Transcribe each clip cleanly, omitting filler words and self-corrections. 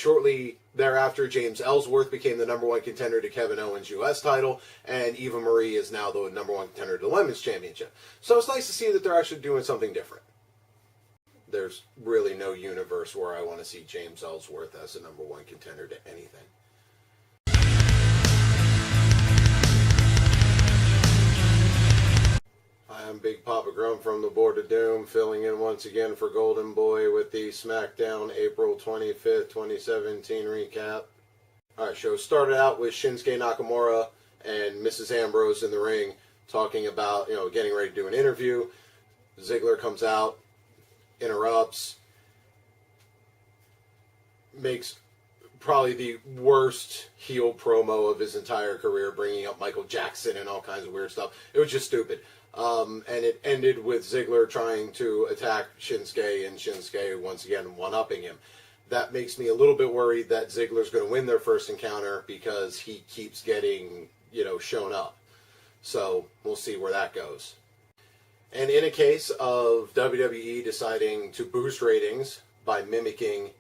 shortly thereafter, James Ellsworth became the number one contender to Kevin Owens' U.S. title, and Eva Marie is now the number one contender to the Women's Championship. So it's nice to see that they're actually doing something different. There's really no universe where I want to see James Ellsworth as the number one contender to anything. I'm BigPapaGrump from the Board of Doom, filling in once again for GoldenBoy with the SmackDown April 25th, 2017 recap. Alright, show started out with Shinsuke Nakamura and Mrs. Ambrose in the ring talking about, getting ready to do an interview. Ziggler comes out, interrupts, makes probably the worst heel promo of his entire career, bringing up Michael Jackson and all kinds of weird stuff. It was just stupid. And it ended with Ziggler trying to attack Shinsuke, and Shinsuke once again one-upping him. That makes me a little bit worried that Ziggler's going to win their first encounter because he keeps getting, shown up. So we'll see where that goes. And in a case of WWE deciding to boost ratings by mimicking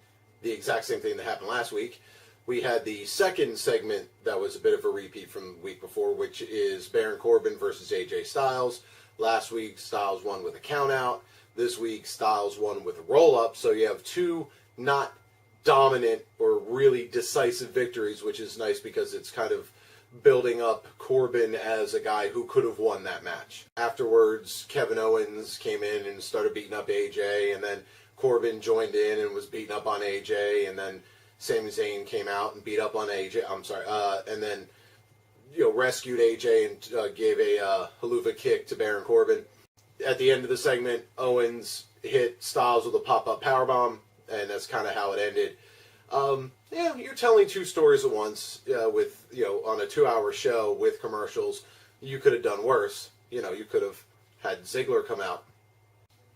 the exact same thing that happened last week, we had the second segment that was a bit of a repeat from the week before, which is Baron Corbin versus AJ Styles. Last week, Styles won with a countout. This week, Styles won with a roll-up. So you have two not dominant or really decisive victories, which is nice because it's kind of building up Corbin as a guy who could have won that match. Afterwards, Kevin Owens came in and started beating up AJ, and then Corbin joined in and was beating up on AJ, and then Sami Zayn came out and beat up on AJ. And then rescued AJ and gave a haluva kick to Baron Corbin. At the end of the segment, Owens hit Styles with a pop-up powerbomb, and that's kind of how it ended. You're telling two stories at once with on a 2-hour show with commercials. You could have done worse. You could have had Ziggler come out.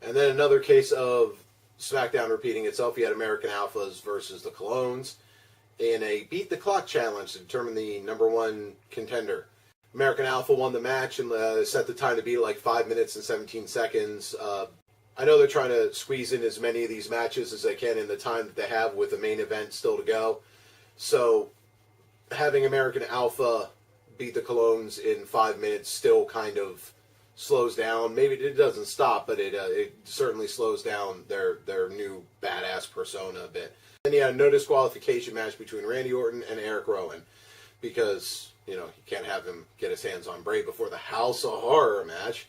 And then another case of SmackDown repeating itself. You had American Alphas versus the Colognes in a Beat the Clock challenge to determine the number one contender. American Alpha won the match and set the time to beat like 5 minutes and 17 seconds. I know they're trying to squeeze in as many of these matches as they can in the time that they have with the main event still to go. So having American Alpha beat the Colognes in 5 minutes still kind of slows down. Maybe it doesn't stop, but it certainly slows down their new badass persona a bit. Then you had a no disqualification match between Randy Orton and Eric Rowan because, you can't have him get his hands on Bray before the House of Horror match.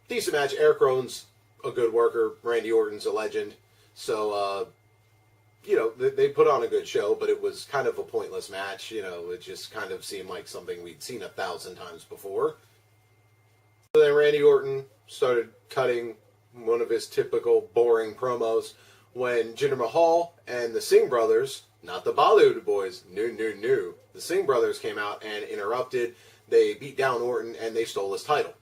Decent match. Eric Rowan's a good worker. Randy Orton's a legend. So, they put on a good show, but it was kind of a pointless match. It just kind of seemed like something we'd seen 1,000 times before. So then Randy Orton started cutting one of his typical boring promos when Jinder Mahal and the Singh brothers, not the Bollywood boys, the Singh brothers came out and interrupted. They beat down Orton and they stole his title.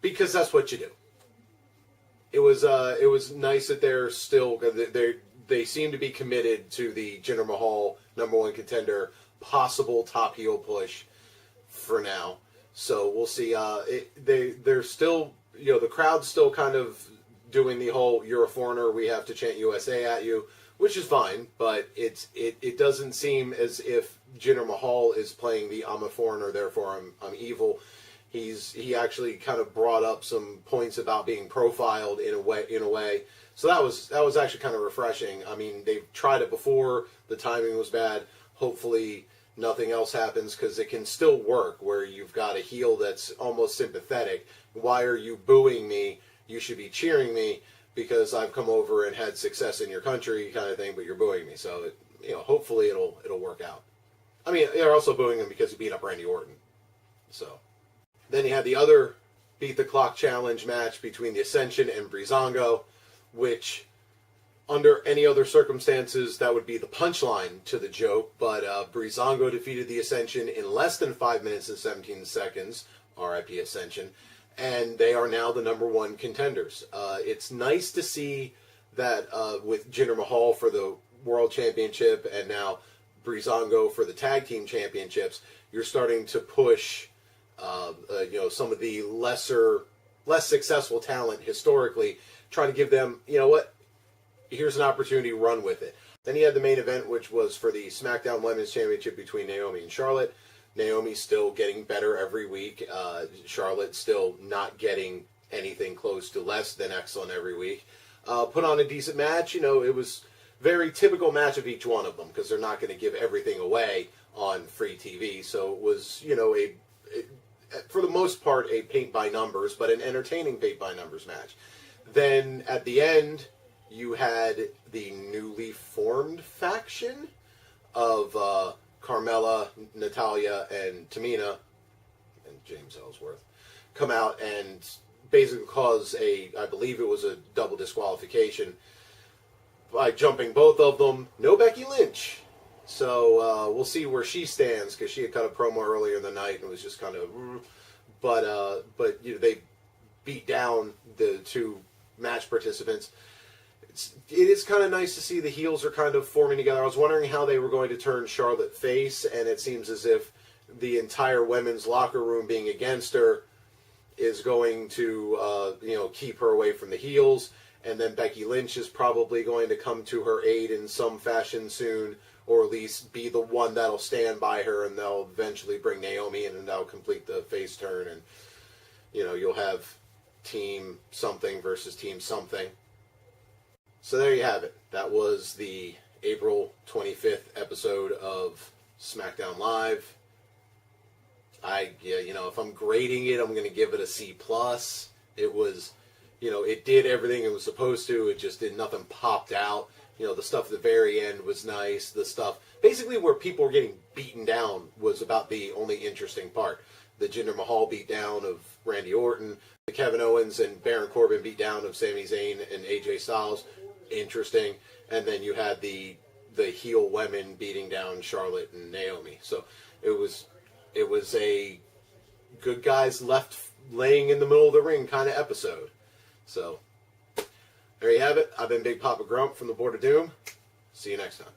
Because that's what you do. It was nice that they're still, they seem to be committed to the Jinder Mahal number one contender, possible top heel push for now. So we'll see. They're still, the crowd's still kind of doing the whole "you're a foreigner, we have to chant USA at you," which is fine. But it doesn't seem as if Jinder Mahal is playing the "I'm a foreigner, therefore I'm evil." He actually kind of brought up some points about being profiled in a way. So that was actually kind of refreshing. I mean, they've tried it before. The timing was bad. Hopefully nothing else happens because it can still work where you've got a heel that's almost sympathetic. Why are you booing me? You should be cheering me because I've come over and had success in your country kind of thing, but you're booing me. So, hopefully it'll work out. I mean, they're also booing him because he beat up Randy Orton. So then you had the other Beat the Clock challenge match between the Ascension and Breezango, which under any other circumstances, that would be the punchline to the joke, but Breezango defeated the Ascension in less than 5 minutes and 17 seconds, RIP Ascension, and they are now the number one contenders. It's nice to see that with Jinder Mahal for the World Championship and now Breezango for the Tag Team Championships, you're starting to push some of the less successful talent historically, trying to give them, here's an opportunity, run with it. Then you had the main event, which was for the SmackDown Women's Championship between Naomi and Charlotte. Naomi still getting better every week. Charlotte still not getting anything close to less than excellent every week. Put on a decent match. You know, it was very typical match of each one of them because they're not going to give everything away on free TV. So it was, you know, for the most part, a paint-by-numbers, but an entertaining paint-by-numbers match. Then at the end, you had the newly formed faction of Carmella, Natalya, and Tamina, and James Ellsworth, come out and basically cause I believe it was a double disqualification by jumping both of them. No Becky Lynch. So we'll see where she stands, because she had cut a promo earlier in the night and was just kind of, but you know, they beat down the two match participants. It is kind of nice to see the heels are kind of forming together. I was wondering how they were going to turn Charlotte face, and it seems as if the entire women's locker room being against her is going to, you know, keep her away from the heels. And then Becky Lynch is probably going to come to her aid in some fashion soon, or at least be the one that'll stand by her, and they'll eventually bring Naomi in, and that'll complete the face turn. And, you know, you'll have team something versus team something. So there you have it. That was the April 25th episode of SmackDown Live. You know, if I'm grading it, I'm going to give it a C+. It was, you know, it did everything it was supposed to. It just did nothing popped out. You know, the stuff at the very end was nice. The stuff, basically where people were getting beaten down, was about the only interesting part. The Jinder Mahal beat down of Randy Orton, the Kevin Owens and Baron Corbin beat down of Sami Zayn and AJ Styles. Interesting. And then you had the heel women beating down Charlotte and Naomi. So it was a good guys left laying in the middle of the ring kind of episode. So there you have it. I've been Big Papa Grump from the Board of Doom. See you next time.